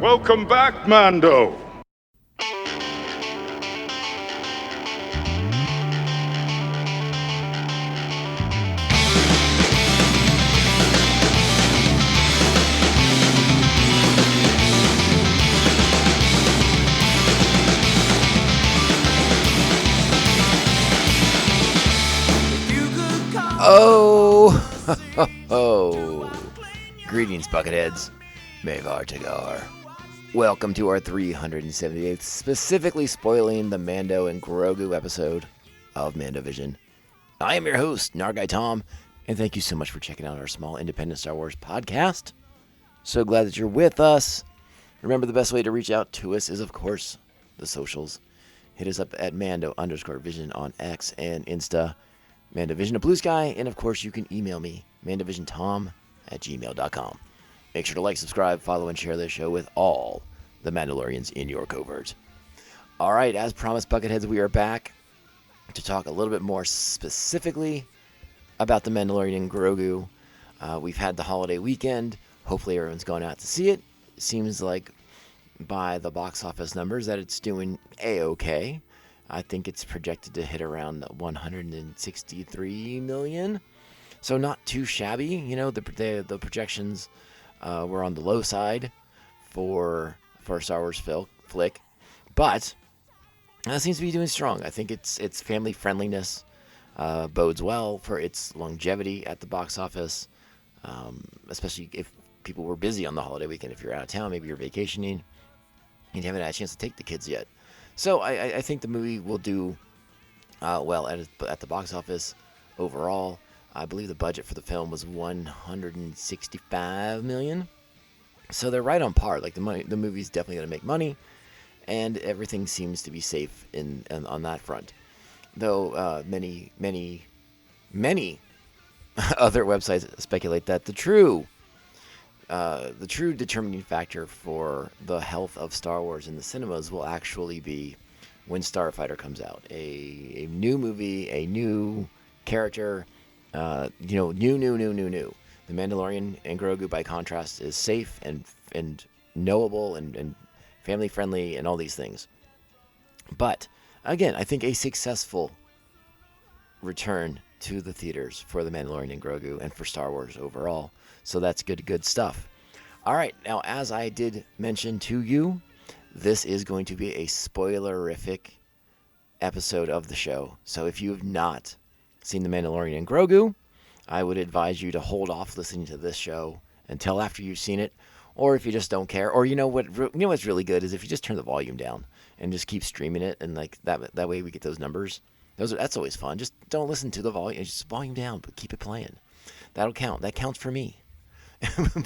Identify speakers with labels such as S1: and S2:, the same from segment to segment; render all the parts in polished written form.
S1: Welcome back, Mando.
S2: Oh, greetings, Bucketheads. Mavar Tagar. Welcome to our 378th, specifically spoiling the Mando and Grogu episode of MandoVision. I am your host, Nargai Tom, and thank you so much for checking out our small independent Star Wars podcast. So glad that you're with us. Remember, the best way to reach out to us is, of course, the socials. Hit us up at Mando_Vision on X and Insta. MandoVision of Blue Sky, and of course you can email me, MandoVisionTom@gmail.com. Make sure to like, subscribe, follow, and share this show with all the Mandalorians in your covert. Alright, as promised, Bucketheads, we are back to talk a little bit more specifically about the Mandalorian Grogu. We've had the holiday weekend. Hopefully everyone's gone out to see it. It seems like by the box office numbers that it's doing A-okay. I think it's projected to hit around 163 million. So not too shabby. You know, the projections were on the low side for a Star Wars flick. But it seems to be doing strong. I think its family friendliness bodes well for its longevity at the box office, especially if people were busy on the holiday weekend. If you're out of town, maybe you're vacationing, and you haven't had a chance to take the kids yet. So I think the movie will do well at the box office overall. I believe the budget for the film was $165 million. So they're right on par. Like the movie's definitely going to make money, and everything seems to be safe on that front. Though many other websites speculate that the true determining factor for the health of Star Wars in the cinemas will actually be when Starfighter comes out. A new movie, a new character, new. The Mandalorian and Grogu, by contrast, is safe and knowable and family friendly and all these things. But again, I think a successful return to the theaters for the Mandalorian and Grogu and for Star Wars overall. So that's good stuff. All right, now as I did mention to you, this is going to be a spoilerific episode of the show. So if you have not seen The Mandalorian and Grogu, I would advise you to hold off listening to this show until after you've seen it, or if you just don't care, or you know what's really good is if you just turn the volume down and just keep streaming it, and like that way we get those numbers. That's always fun. Just don't listen to the volume, just volume down, but keep it playing. That'll count. That counts for me.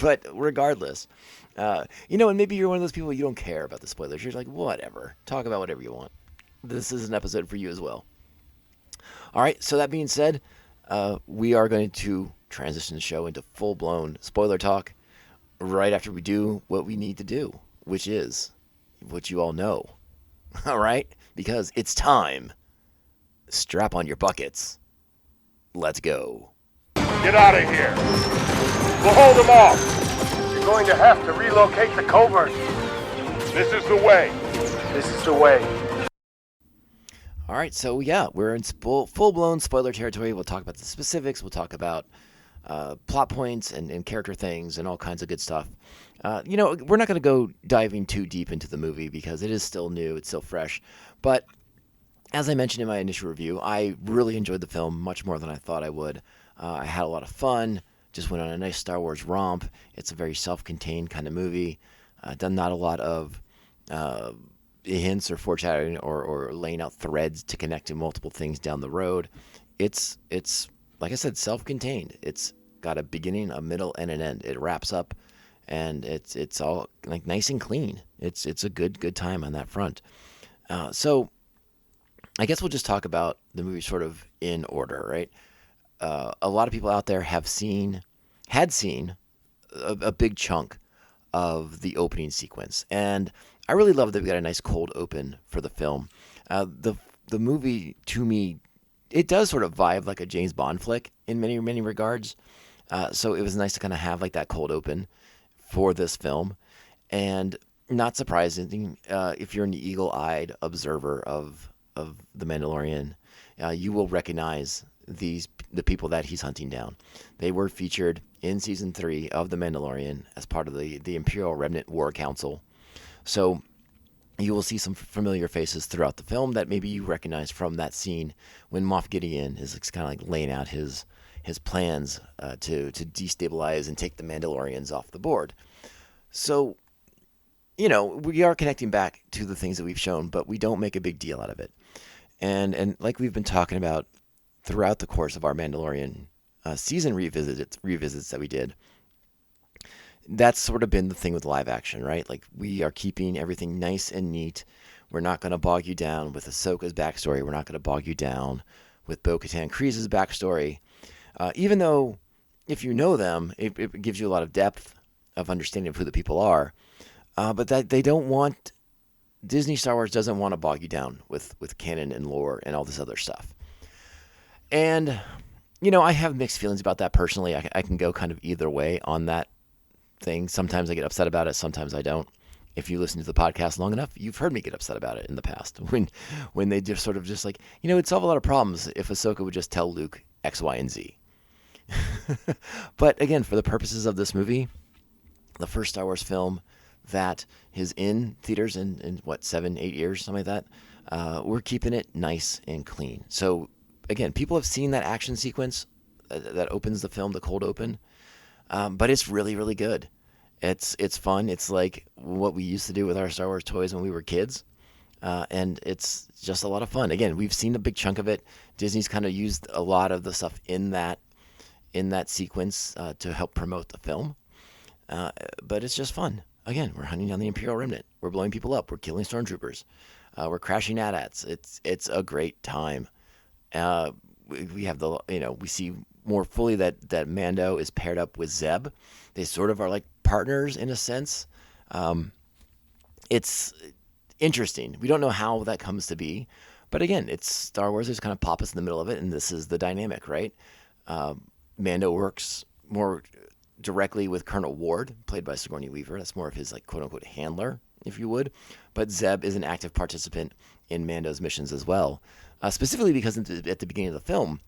S2: But regardless, and maybe you're one of those people, you don't care about the spoilers. You're like, whatever. Talk about whatever you want. This is an episode for you as well. All right, so that being said, we are going to transition the show into full-blown spoiler talk right after we do what we need to do, which is what you all know. All right? Because it's time. Strap on your buckets. Let's go.
S1: Get out of here. We'll hold them off. You're going to have to relocate the covert. This is the way. This is the way.
S2: All right, so yeah, we're in full-blown spoiler territory. We'll talk about the specifics. We'll talk about plot points and character things and all kinds of good stuff. We're not going to go diving too deep into the movie because it is still new. It's still fresh. But as I mentioned in my initial review, I really enjoyed the film much more than I thought I would. I had a lot of fun. Just went on a nice Star Wars romp. It's a very self-contained kind of movie. Done not a lot of hints or foreshadowing or laying out threads to connect to multiple things down the road. It's like I said, self-contained. It's got a beginning, a middle, and an end. It wraps up, and it's all like nice and clean. It's a good time on that front. So I guess we'll just talk about the movie sort of in order, right? A lot of people out there had seen a big chunk of the opening sequence, and I really love that we got a nice cold open for the film. The movie, to me, it does sort of vibe like a James Bond flick in many regards. So it was nice to kind of have like that cold open for this film, and not surprising. If you're an eagle-eyed observer of the Mandalorian, you will recognize the people that he's hunting down. They were featured in season 3 of the Mandalorian as part of the Imperial Remnant War Council. So you will see some familiar faces throughout the film that maybe you recognize from that scene when Moff Gideon is kind of like laying out his plans to destabilize and take the Mandalorians off the board. So, we are connecting back to the things that we've shown, but we don't make a big deal out of it. And like we've been talking about throughout the course of our Mandalorian season revisits that we did, that's sort of been the thing with live action, right? Like, we are keeping everything nice and neat. We're not going to bog you down with Ahsoka's backstory. We're not going to bog you down with Bo-Katan Kryze's backstory. Even though, if you know them, it gives you a lot of depth of understanding of who the people are. But that they don't want... Disney Star Wars doesn't want to bog you down with canon and lore and all this other stuff. And, I have mixed feelings about that personally. I can go kind of either way on that thing. Sometimes I get upset about it. Sometimes I don't. If you listen to the podcast long enough, you've heard me get upset about it in the past. When they just sort of just like, it'd solve a lot of problems if Ahsoka would just tell Luke X, Y, and Z. But again, for the purposes of this movie, the first Star Wars film that is in theaters in 7-8 years, something like that, we're keeping it nice and clean. So again, people have seen that action sequence that opens the film, the cold open, but it's really, really good. It's fun. It's like what we used to do with our Star Wars toys when we were kids, and it's just a lot of fun. Again, we've seen a big chunk of it. Disney's kind of used a lot of the stuff in that sequence to help promote the film, but it's just fun. Again, we're hunting down the Imperial Remnant. We're blowing people up. We're killing stormtroopers. We're crashing AT-ATs. It's a great time. We have we see more fully that Mando is paired up with Zeb. They sort of are like partners in a sense. It's interesting. We don't know how that comes to be, but again, it's Star Wars. There's kind of Papas in the middle of it, and this is the dynamic, right? Mando works more directly with Colonel Ward, played by Sigourney Weaver. That's more of his like quote unquote handler, if you would. But Zeb is an active participant in Mando's missions as well. Specifically because at the beginning of the film,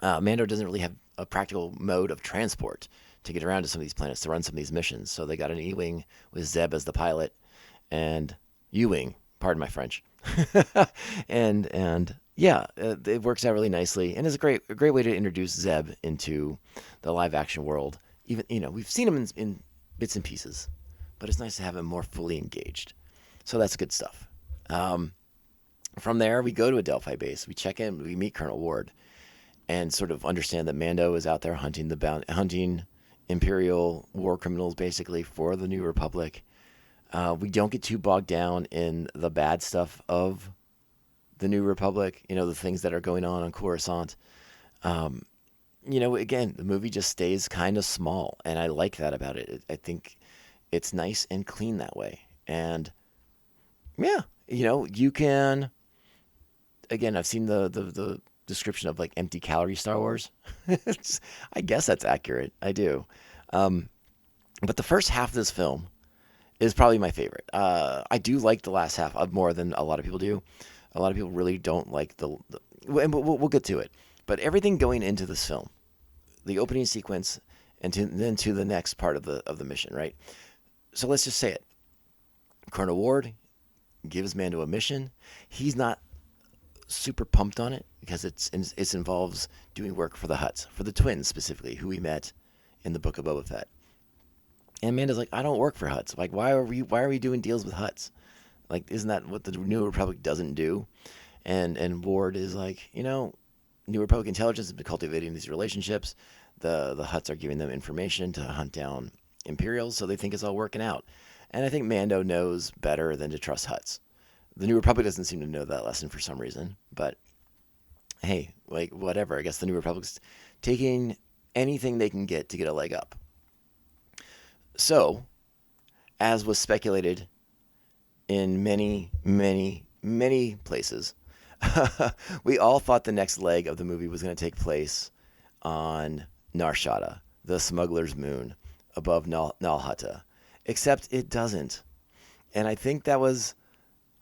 S2: Mando doesn't really have a practical mode of transport to get around to some of these planets to run some of these missions. So they got an E-Wing with Zeb as the pilot, and U-Wing, pardon my French, and yeah, it works out really nicely, and it's a great way to introduce Zeb into the live action world. Even we've seen him in bits and pieces, but it's nice to have him more fully engaged. So that's good stuff. From there, we go to a Delphi base. We check in. We meet Colonel Ward, and sort of understand that Mando is out there hunting Imperial war criminals, basically, for the New Republic. We don't get too bogged down in the bad stuff of the New Republic. The things that are going on Coruscant. Again, the movie just stays kind of small, and I like that about it. I think it's nice and clean that way. And yeah, you can. Again, I've seen the description of like empty calorie Star Wars. I guess that's accurate. I do. But the first half of this film is probably my favorite. I do like the last half more than a lot of people do. A lot of people really don't like and we'll get to it. But everything going into this film, the opening sequence, and then to the next part of the mission, right? So let's just say it. Colonel Ward gives Mando a mission. He's not super pumped on it because it involves doing work for the Hutts, for the twins specifically, who we met in the Book of Boba Fett. And Mando's like, I don't work for Hutts. Like, why are we doing deals with Hutts? Like, isn't that what the New Republic doesn't do? And Ward is like, New Republic intelligence has been cultivating these relationships. The Hutts are giving them information to hunt down Imperials, so they think it's all working out. And I think Mando knows better than to trust Hutts. The New Republic doesn't seem to know that lesson for some reason, but hey, like, whatever. I guess the New Republic's taking anything they can get to get a leg up. So, as was speculated in many, many, many places, we all thought the next leg of the movie was going to take place on Nar the smuggler's moon, above Nal Hutta. Except it doesn't. And I think that was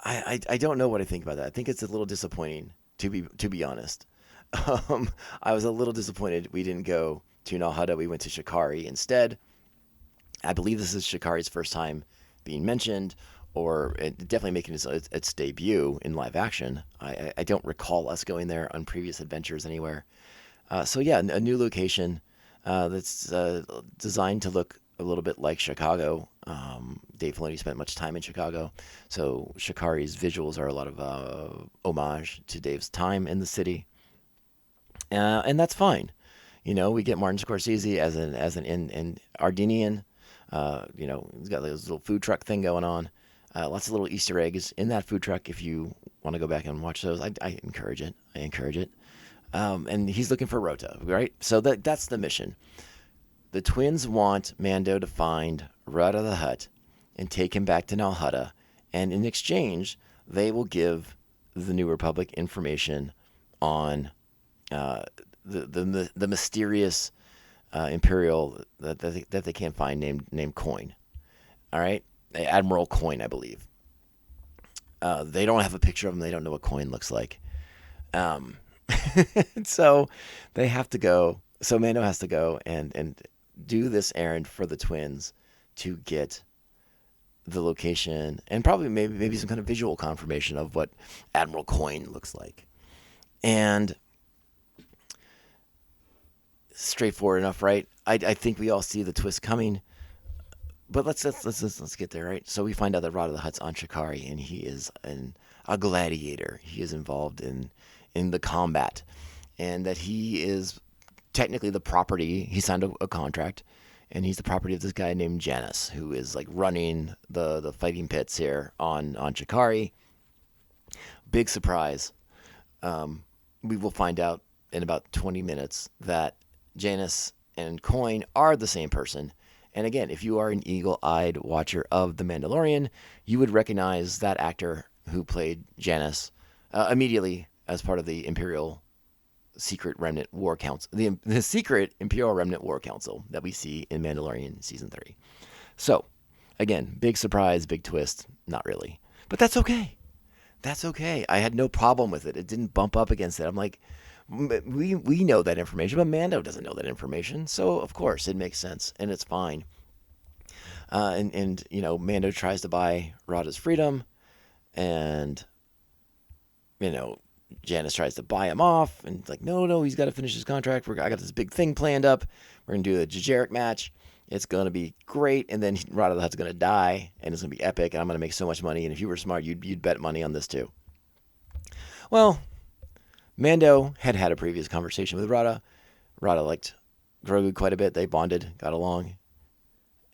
S2: I don't know what I think about that. I think it's a little disappointing to be honest. I was a little disappointed we didn't go to Nal Hutta. We went to Shikari instead. I believe this is Shikari's first time being mentioned, or definitely making its debut in live action. I don't recall us going there on previous adventures anywhere. So yeah, a new location that's designed to look a little bit like Chicago. Dave Filoni spent much time in Chicago, so Shikari's visuals are a lot of homage to Dave's time in the city, and that's fine. We get Martin Scorsese as an in Argentinian. He's got this little food truck thing going on. Lots of little Easter eggs in that food truck. If you want to go back and watch those, I encourage it. And he's looking for Rota, right? So that's the mission. The twins want Mando to find Rata the Hutt and take him back to Nal Hutta, and in exchange, they will give the New Republic information on the mysterious Imperial that they can't find named Coin. All right, Admiral Coin, I believe. They don't have a picture of him. They don't know what Coin looks like. So they have to go. So Mando has to go and do this errand for the twins to get the location and probably maybe some kind of visual confirmation of what Admiral Coin looks like. And straightforward enough, right? I think we all see the twist coming. But let's get there, right? So we find out that Rata the Hutt's on Shikari, and he is a gladiator. He is involved in the combat, and that he is technically the property. He signed a contract, and he's the property of this guy named Janus, who is like running the fighting pits here on Shikari. Big surprise. We will find out in about 20 minutes that Janus and Coin are the same person. And again, if you are an eagle-eyed watcher of The Mandalorian, you would recognize that actor who played Janus immediately as part of the Imperial Secret Remnant War Council, the secret Imperial Remnant War Council that we see in Mandalorian Season 3. So, again, big surprise, big twist, not really. But that's okay. That's okay. I had no problem with it. It didn't bump up against it. I'm like, we know that information, but Mando doesn't know that information. So, of course, it makes sense, and it's fine. And Mando tries to buy Rata's freedom, and, Janus tries to buy him off, and it's like, no, he's got to finish his contract. I got this big thing planned up. We're going to do a Jajaric match. It's going to be great, and then Rata the Hutt's going to die, and it's going to be epic, and I'm going to make so much money, and if you were smart, you'd bet money on this too. Well, Mando had a previous conversation with Rata. Rata liked Grogu quite a bit. They bonded, got along.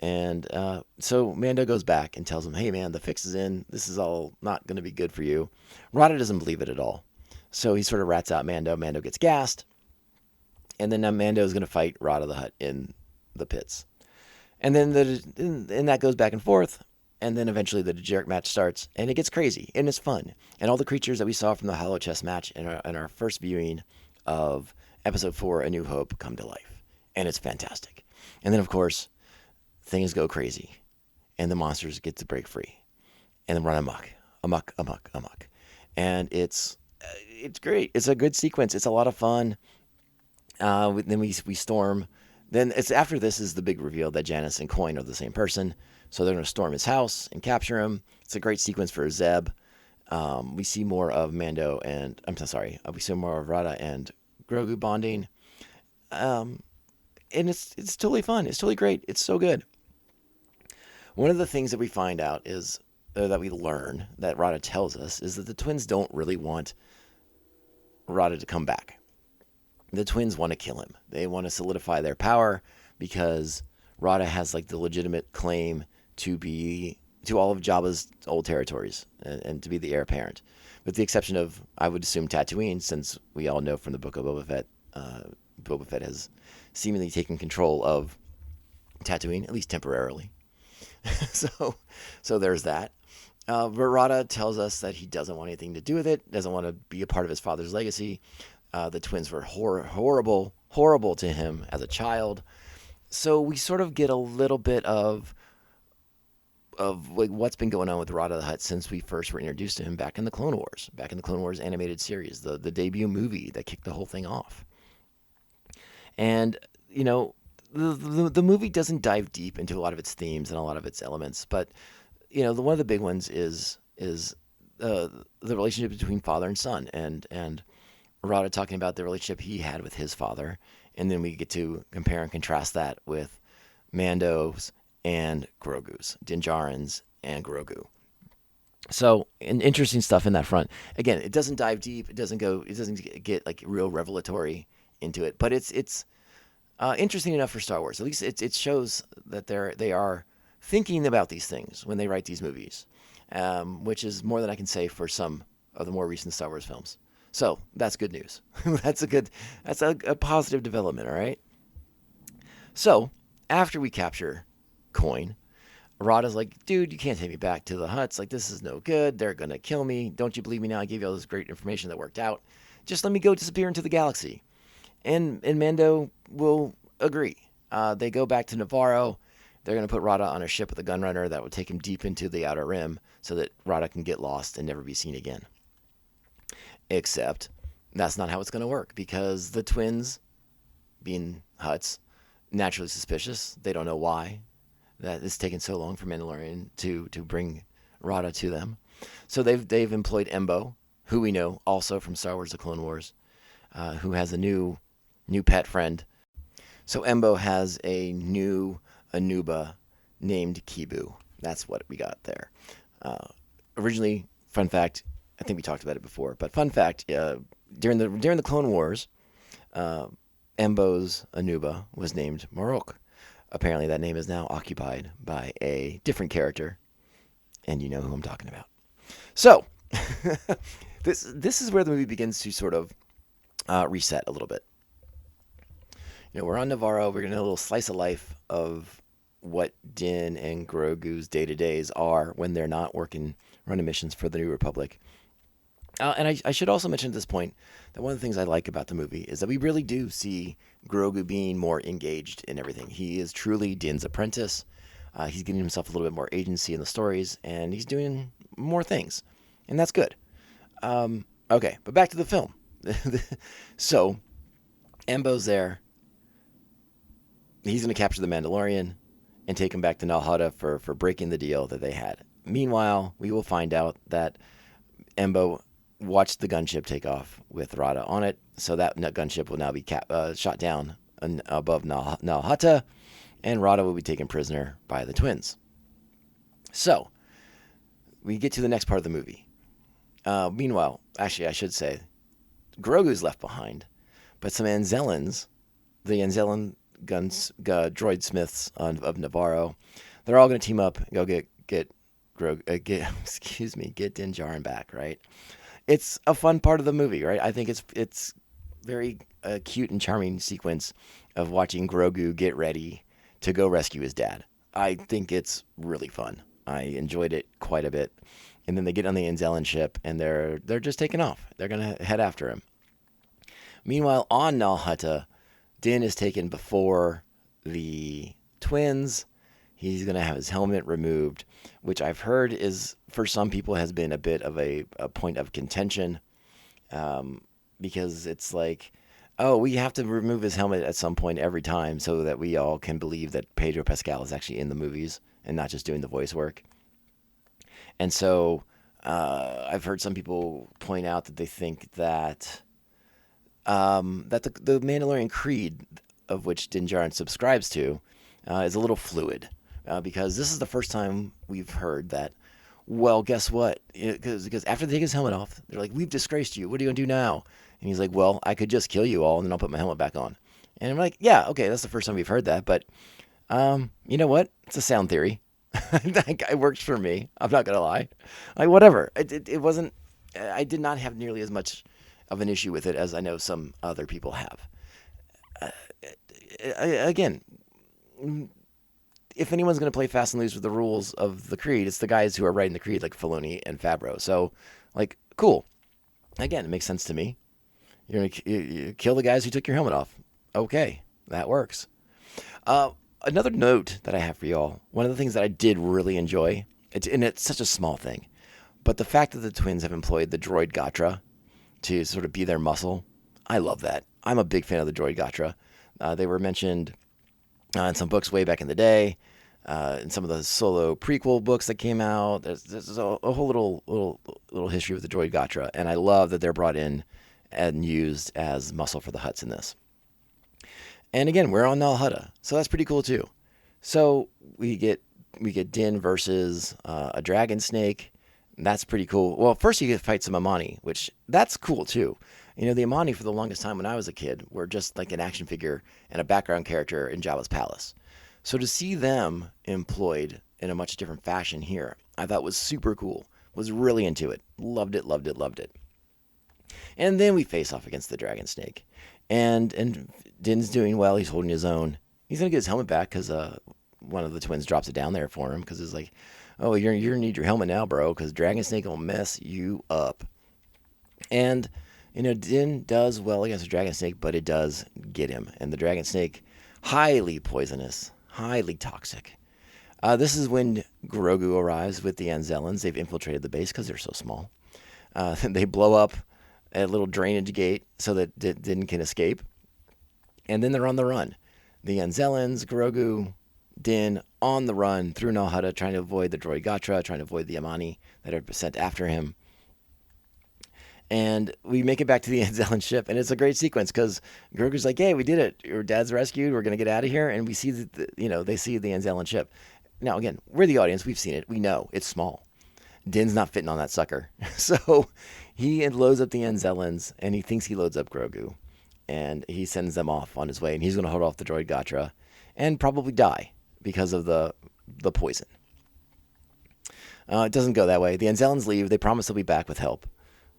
S2: And so Mando goes back and tells him, hey, man, the fix is in. This is all not going to be good for you. Rata doesn't believe it at all. So he sort of rats out Mando. Mando gets gassed. And then now Mando is going to fight Rata the Hutt in the pits. And then that goes back and forth. And then eventually the Jajaric match starts, and it gets crazy, and it's fun. And all the creatures that we saw from the Hollow Chess match in our first viewing of Episode 4, A New Hope, come to life. And it's fantastic. And then, of course, things go crazy, and the monsters get to break free, and then run amok. And it's great. It's a good sequence. It's a lot of fun. Then we storm. Then it's after this is the big reveal that Janus and Coin are the same person. So they're going to storm his house and capture him. It's a great sequence for Zeb. We see more of Mando and we see more of Rata and Grogu bonding. And it's totally fun. It's totally great. It's so good. One of the things that we find out is that we learn that Rata tells us is that the twins don't really want Rata to come back. The twins want to kill him. They want to solidify their power because Rata has like the legitimate claim to all of Jabba's old territories and to be the heir apparent, with the exception of, I would assume, Tatooine, since we all know from the book of Boba Fett, Boba Fett has seemingly taken control of Tatooine, at least temporarily. So there's that. But Rata tells us that he doesn't want anything to do with it, doesn't want to be a part of his father's legacy. The twins were horrible to him as a child. So we sort of get a little bit of like what's been going on with Rada the Hutt since we first were introduced to him back in the Clone Wars animated series, the debut movie that kicked the whole thing off. And the movie doesn't dive deep into a lot of its themes and a lot of its elements, but one of the big ones is the relationship between father and son, and Rada talking about the relationship he had with his father, and then we get to compare and contrast that with Mando's and Grogu's, Din Djarin's and Grogu. So, interesting stuff in that front. Again, it doesn't dive deep. It doesn't get like real revelatory into it, but it's interesting enough for Star Wars. At least it shows that they are thinking about these things when they write these movies, which is more than I can say for some of the more recent Star Wars films. So that's good news. That's a positive development. All right. So after we capture Coin, Rada's like, dude, you can't take me back to the Hutts. Like, this is no good. They're going to kill me. Don't you believe me now? I gave you all this great information that worked out. Just let me go disappear into the galaxy. And Mando will agree. They go back to Navarro. They're going to put Rada on a ship with a gunrunner that would take him deep into the Outer Rim so that Rada can get lost and never be seen again. Except that's not how it's going to work, because the twins, being Hutts, naturally suspicious. They don't know why that it's taken so long for Mandalorian to bring Rada to them. So they've employed Embo, who we know also from Star Wars: The Clone Wars, who has a new pet friend. So Embo has a new Anuba named Kibu. That's what we got there. Originally, fun fact, I think we talked about it before, but fun fact, during the Clone Wars, Embo's Anuba was named Marok. Apparently that name is now occupied by a different character, and you know who I'm talking about. So, this is where the movie begins to sort of reset a little bit. We're on Navarro. We're getting a little slice of life of what Din and Grogu's day-to-days are when they're not running missions for the New Republic. And I should also mention at this point that one of the things I like about the movie is that we really do see Grogu being more engaged in everything. He is truly Din's apprentice. He's getting himself a little bit more agency in the stories, and he's doing more things. And that's good. Okay, but back to the film. So, Embo's there. He's going to capture the Mandalorian and take him back to Nal Hutta for breaking the deal that they had. Meanwhile, we will find out that Embo watched the gunship take off with Rada on it, so that gunship will now be shot down above Nal Hutta, and Rada will be taken prisoner by the twins. So, we get to the next part of the movie. Meanwhile, actually, I should say, Grogu's left behind, but some Anzellans, the Anzellan droid smiths of Navarro, they're all going to team up and go get Din Djarin back, right? It's a fun part of the movie, right? I think it's very cute and charming sequence of watching Grogu get ready to go rescue his dad. I think it's really fun. I enjoyed it quite a bit. And then they get on the Anzellan ship and they're just taking off. They're gonna head after him. Meanwhile, on Nal Hutta, Din is taken before the twins. He's going to have his helmet removed, which I've heard is, for some people, has been a bit of a point of contention, because it's like, oh, we have to remove his helmet at some point every time so that we all can believe that Pedro Pascal is actually in the movies and not just doing the voice work. And so I've heard some people point out that they think that the Mandalorian creed, of which Din Djarin subscribes to, is a little fluid. Because this is the first time we've heard that, well, guess what? Because after they take his helmet off, they're like, we've disgraced you. What are you going to do now? And he's like, well, I could just kill you all, and then I'll put my helmet back on. And I'm like, yeah, okay, that's the first time we've heard that. But you know what? It's a sound theory. It works for me. I'm not going to lie. Like, whatever. It wasn't... I did not have nearly as much of an issue with it as I know some other people have. Again... If anyone's going to play fast and loose with the rules of the creed, it's the guys who are writing the creed, like Filoni and Favreau. So, like, cool. Again, it makes sense to me. You're going to kill the guys who took your helmet off. Okay, that works. another note that I have for y'all, one of the things that I did really enjoy, it's such a small thing, but the fact that the twins have employed the droid Gatra to sort of be their muscle, I love that. I'm a big fan of the droid Gatra. They were mentioned in some books way back in the day, in some of the solo prequel books that came out. There's a whole little history with the droid Gatra, and I love that they're brought in and used as muscle for the Hutts in this. And again, we're on Nal Hutta, so that's pretty cool too. So we get Din versus a dragon snake. That's pretty cool. Well, first you get to fight some Amani, which that's cool too. You know, the Amani for the longest time when I was a kid were just like an action figure and a background character in Jabba's palace. So to see them employed in a much different fashion here, I thought was super cool. Was really into it. Loved it, loved it, loved it. And then we face off against the dragon snake. And Din's doing well. He's holding his own. He's going to get his helmet back because one of the twins drops it down there for him because it's like, oh, you're going to need your helmet now, bro, because dragon snake will mess you up. And, you know, Din does well against the dragon snake, but it does get him. And the dragon snake, highly poisonous, highly toxic. This is when Grogu arrives with the Anzellans. They've infiltrated the base because they're so small. They blow up a little drainage gate so that Din can escape. And then they're on the run. The Anzellans, Grogu, Din on the run through Nal Hutta, trying to avoid the droid Gatra, trying to avoid the Amani that are sent after him. And we make it back to the Anzellan ship, and it's a great sequence because Grogu's like, "Hey, we did it. Your dad's rescued. We're gonna get out of here." And we see they see the Anzellan ship. Now, again, we're the audience. We've seen it. We know it's small. Din's not fitting on that sucker, so he loads up the Anzellans, and he thinks he loads up Grogu, and he sends them off on his way, and he's gonna hold off the droid Gatra, and probably die because of the poison. It doesn't go that way. The Anzellans leave. They promise they'll be back with help.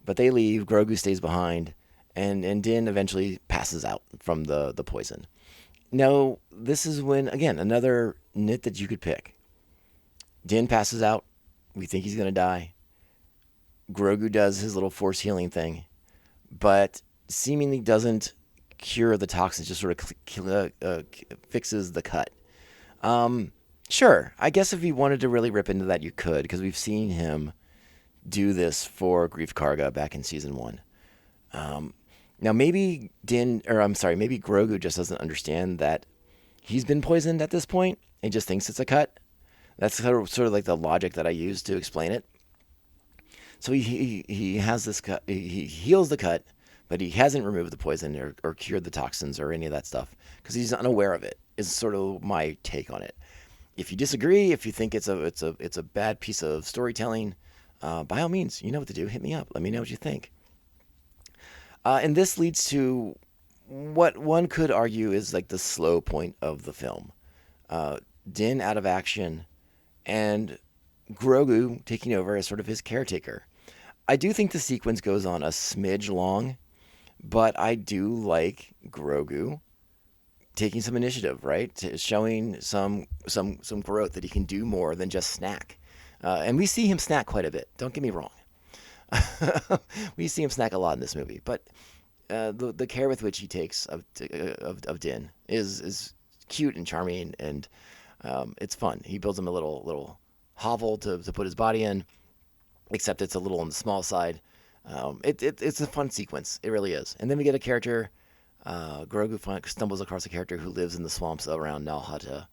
S2: But they leave, Grogu stays behind, and Din eventually passes out from the poison. Now, this is when, again, another nit that you could pick. Din passes out. We think he's going to die. Grogu does his little force healing thing, but seemingly doesn't cure the toxins, just sort of fixes the cut. Sure, I guess if you wanted to really rip into that, you could, because we've seen him do this for Grief Karga back in season 1. Now maybe maybe Grogu just doesn't understand that he's been poisoned at this point and just thinks it's a cut. That's sort of like the logic that I use to explain it. So he has this cut, he heals the cut, but he hasn't removed the poison or cured the toxins or any of that stuff because he's unaware of it. Is sort of my take on it. If you disagree, if you think it's a bad piece of storytelling, by all means, you know what to do. Hit me up. Let me know what you think. And this leads to what one could argue is like the slow point of the film. Din out of action and Grogu taking over as sort of his caretaker. I do think the sequence goes on a smidge long, but I do like Grogu taking some initiative, right? Showing some growth that he can do more than just snack. And we see him snack quite a bit. Don't get me wrong. We see him snack a lot in this movie, but the care with which he takes of Din is cute and charming, and it's fun. He builds him a little hovel to put his body in, except it's a little on the small side. It's a fun sequence. It really is. And then we get a character. Grogu stumbles across a character who lives in the swamps around Nal Hutta,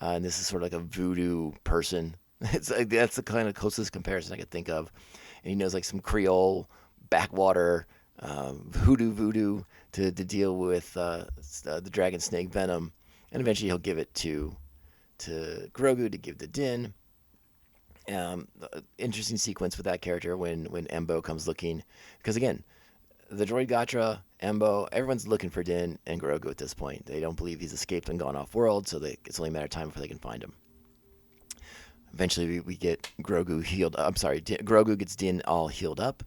S2: and this is sort of like a voodoo person. That's the kind of closest comparison I could think of. And he knows like some Creole backwater voodoo to deal with the dragon snake venom, and eventually he'll give it to Grogu to give to Din. Interesting sequence with that character when Embo comes looking, because again, the droid Gatra, Embo, everyone's looking for Din and Grogu at this point. They don't believe he's escaped and gone off world, so it's only a matter of time before they can find him. Eventually, we get Grogu healed. Grogu gets Din all healed up,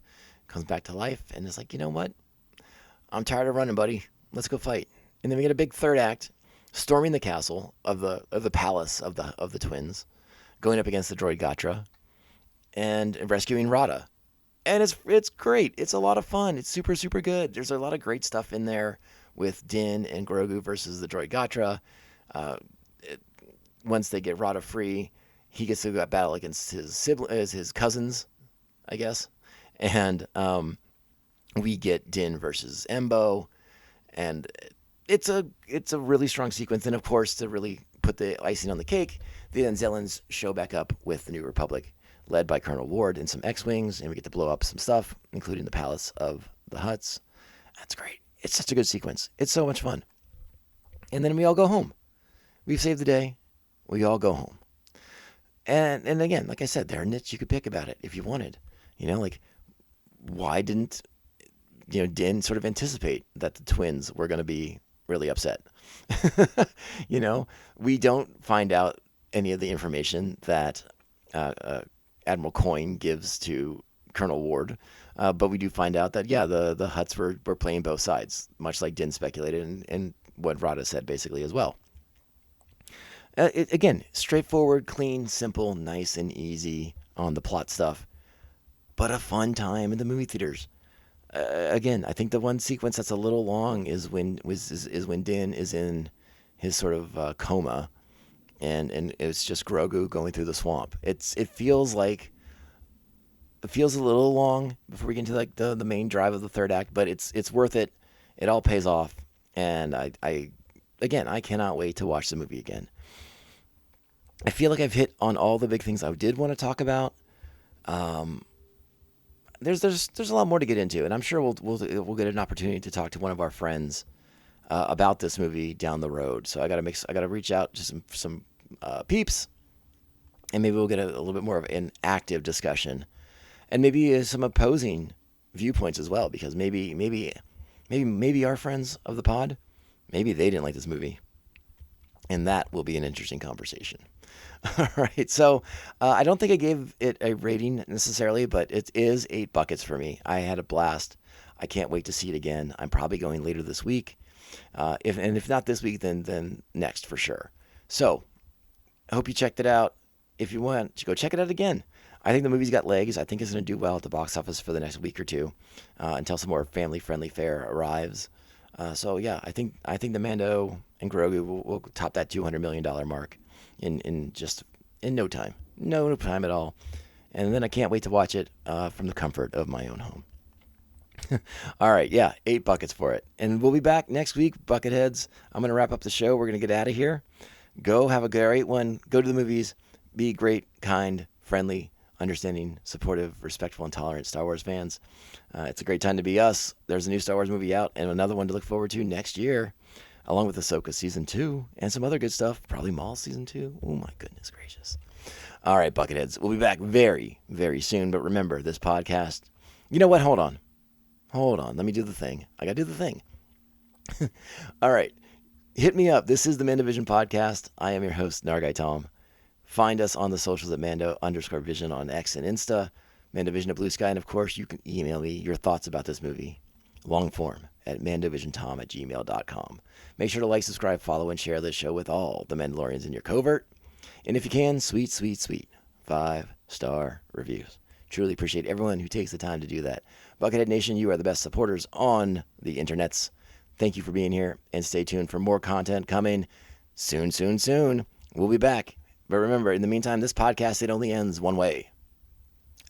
S2: comes back to life, and is like, you know what? I'm tired of running, buddy. Let's go fight. And then we get a big third act, storming the castle of the palace of the twins, going up against the droid Gatra, and rescuing Rada. And it's great. It's a lot of fun. It's super, super good. There's a lot of great stuff in there with Din and Grogu versus the droid Gatra. once they get Rada free, he gets to go battle against his cousins, I guess. And we get Din versus Embo, and it's a really strong sequence. And of course, to really put the icing on the cake, the Anzellans show back up with the New Republic, led by Colonel Ward in some X-wings, and we get to blow up some stuff, including the Palace of the Hutts. That's great. It's such a good sequence. It's so much fun. And then we all go home. We've saved the day. We all go home. And again, like I said, there are nits you could pick about it if you wanted. Like, why didn't Din sort of anticipate that the twins were going to be really upset? We don't find out any of the information that Admiral Coyne gives to Colonel Ward, but we do find out that the Hutts were playing both sides, much like Din speculated and what Rada said basically as well. Again, straightforward, clean, simple, nice and easy on the plot stuff, but a fun time in the movie theaters. Again, I think the one sequence that's a little long is when Din is in his sort of coma, and it's just Grogu going through the swamp. It feels a little long before we get into like the main drive of the third act, but it's worth it. It all pays off, and I cannot wait to watch the movie again. I feel like I've hit on all the big things I did want to talk about. There's a lot more to get into, and I'm sure we'll get an opportunity to talk to one of our friends about this movie down the road. So I gotta reach out to some peeps, and maybe we'll get a little bit more of an active discussion, and maybe some opposing viewpoints as well, because maybe our friends of the pod, maybe they didn't like this movie, and that will be an interesting conversation. All right, so I don't think I gave it a rating necessarily, but it is 8 buckets for me. I had a blast. I can't wait to see it again. I'm probably going later this week. If not this week, then next for sure. So I hope you checked it out. If you want to go check it out again, I think the movie's got legs. I think it's going to do well at the box office for the next week or two until some more family-friendly fare arrives. So yeah, I think the Mando and Grogu will top that $200 million mark in no time at all. And then I can't wait to watch it from the comfort of my own home. All right, 8 buckets for it. And we'll be back next week, Bucketheads. I'm going to wrap up the show. We're going to get out of here. Go have a great one. Go to the movies. Be great, kind, friendly, understanding, supportive, respectful, and tolerant Star Wars fans. It's a great time to be us. There's a new Star Wars movie out and another one to look forward to next year, along with Ahsoka Season 2 and some other good stuff. Probably Maul Season 2. Oh, my goodness gracious. All right, Bucketheads. We'll be back very, very soon. But remember, this podcast... You know what? Hold on. Let me do the thing. I got to do the thing. All right. Hit me up. This is the MandoVision podcast. I am your host, Nargai Tom. Find us on the socials at Mando_Vision on X and Insta, MandoVision at Blue Sky, and of course, you can email me your thoughts about this movie, long form, at MandoVisionTom@gmail.com. Make sure to like, subscribe, follow, and share this show with all the Mandalorians in your covert. And if you can, sweet, 5-star reviews. Truly appreciate everyone who takes the time to do that. Buckethead Nation, you are the best supporters on the internets. Thank you for being here, and stay tuned for more content coming soon. We'll be back. But remember, in the meantime, this podcast, it only ends one way.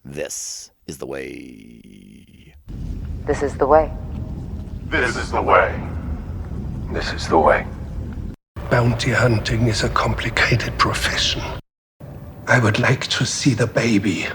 S2: This is the way.
S3: This is the way.
S1: This is the way. This is the way.
S4: Bounty hunting is a complicated profession. I would like to see the baby.